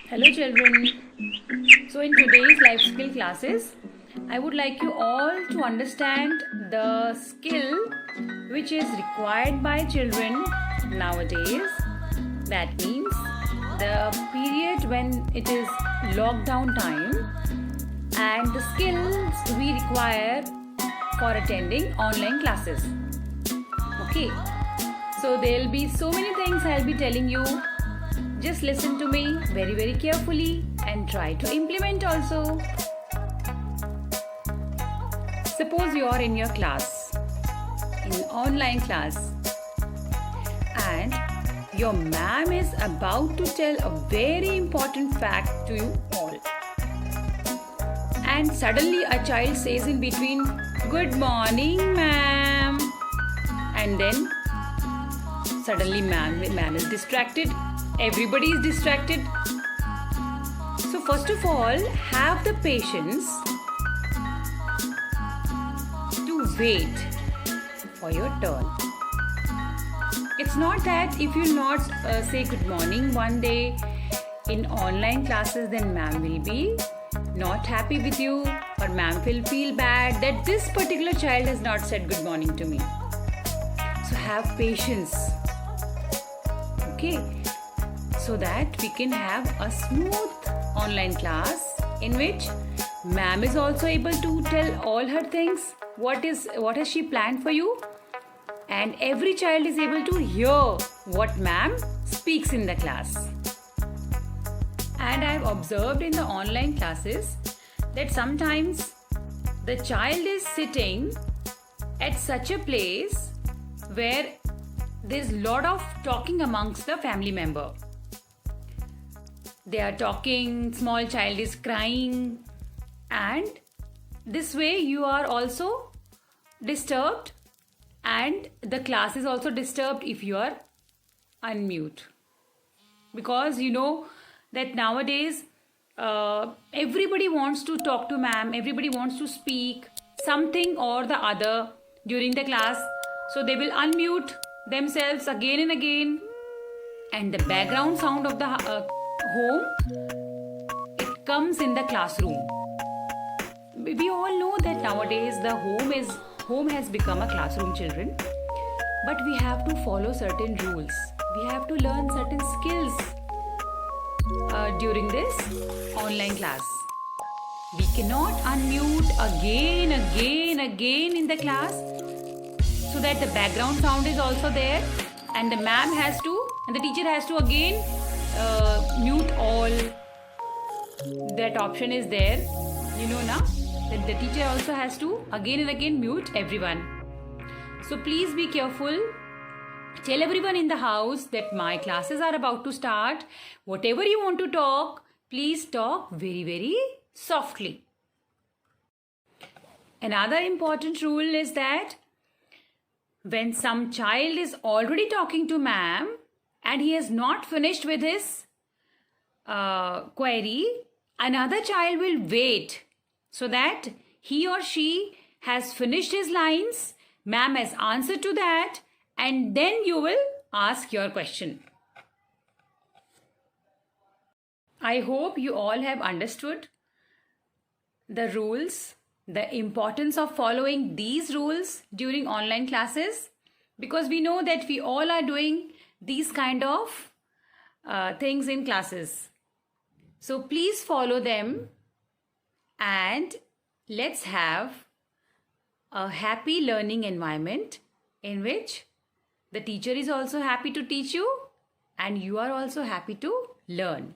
Hello children. So in today's life skill classes, I would like you all to understand the skill which is required by children nowadays. That means the period when it is lockdown time and the skills we require for attending online classes. Okay. So there'll be so many things I'll be telling you. Just listen to me very carefully and try to implement also. Suppose you are in your class, in online class, and your ma'am is about to tell a very important fact to you all. And suddenly a child says in between, "Good morning, ma'am." And then suddenly ma'am is distracted. Everybody is distracted. So first of all, have the patience to wait for your turn. It's not that if you not say good morning one day in online classes, then ma'am will be not happy with you, or ma'am will feel bad that this particular child has not said good morning to me. So have patience. Okay. So that we can have a smooth online class in which ma'am is also able to tell all her things, what has she planned for you, and every child is able to hear what ma'am speaks in the class. And I've observed in the online classes that sometimes the child is sitting at such a place where there's a lot of talking amongst the family member. They are talking, small child is crying, and this way you are also disturbed, and the class is also disturbed if you are unmute. Because you know that nowadays everybody wants to talk to ma'am, everybody wants to speak something or the other during the class. So they will unmute themselves again and again, and the background sound of the home, it comes in the classroom. We all know that nowadays the home has become a classroom, children, but we have to follow certain rules. We have to learn certain skills during this online class. We cannot unmute again in the class, so that the background sound is also there, and the ma'am has to, and the teacher has to again mute all. That option is there, you know now, that the teacher also has to again and again mute everyone. So please be careful. Tell everyone in the house that my classes are about to start. Whatever you want to talk, please talk very softly. Another important rule is that when some child is already talking to ma'am and he has not finished with his query, another child will wait so that he or she has finished his lines, ma'am has answered to that, and then you will ask your question. I hope you all have understood the rules, the importance of following these rules during online classes, because we know that we all are doing these kind of things in classes. So please follow them, and let's have a happy learning environment in which the teacher is also happy to teach you and you are also happy to learn.